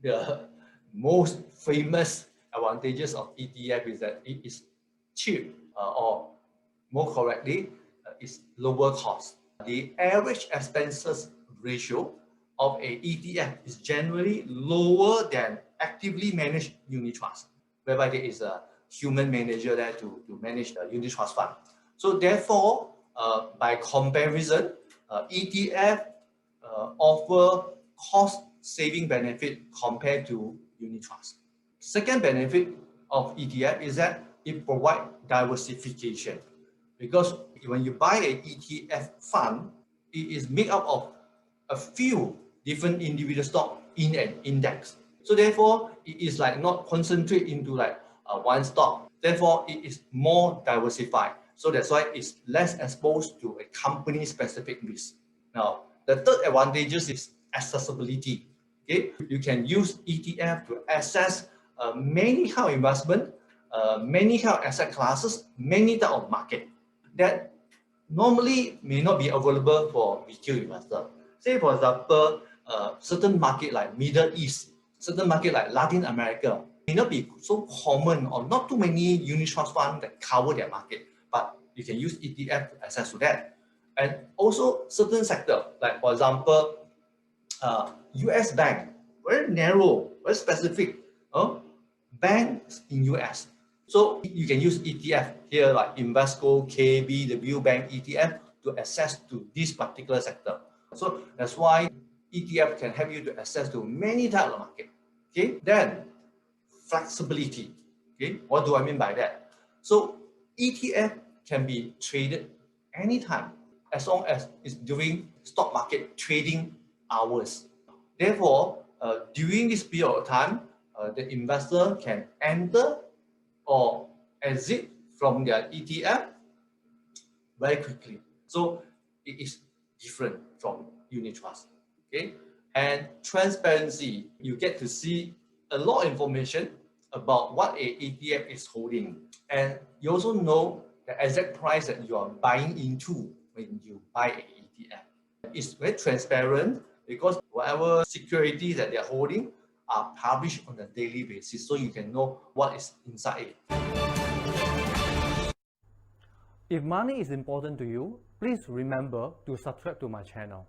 the most famous advantages of ETF is that it is cheap, or more correctly, it's lower cost. The average expenses ratio of a ETF is generally lower than actively managed unit trust, whereby there is a human manager there to manage the unit trust fund. So therefore, by comparison, ETF offer cost saving benefit compared to unit trust. Second benefit of ETF is that it provides diversification, because when you buy an ETF fund, it is made up of a few different individual stocks in an index. So therefore, it is like not concentrate into like one stock. Therefore, it is more diversified. So that's why it's less exposed to a company-specific risk. Now, the third advantage is accessibility. Okay, you can use ETF to access many kind of investment, many kind of asset classes, many type of market that normally may not be available for retail investor. Say for example, certain market like Middle East, certain market like Latin America may not be so common, or not too many unit trust funds that cover their market, but you can use ETF to access to that. And also certain sector, like for example, US bank, very narrow, very specific, banks in US. So you can use ETF here like Invesco, KBW Bank ETF to access to this particular sector. So that's why ETF can help you to access to many types of market. Okay, then flexibility. Okay, what do I mean by that? So ETF can be traded anytime as long as it's during stock market trading hours. Therefore, during this period of time, the investor can enter or exit from their ETF very quickly. So it is different from unit trust. Okay, and transparency, you get to see a lot of information about what a ETF is holding, and you also know the exact price that you are buying into when you buy an ETF. It's very transparent because whatever securities that they're holding are published on a daily basis, so you can know what is inside it. If money is important to you, please remember to subscribe to my channel.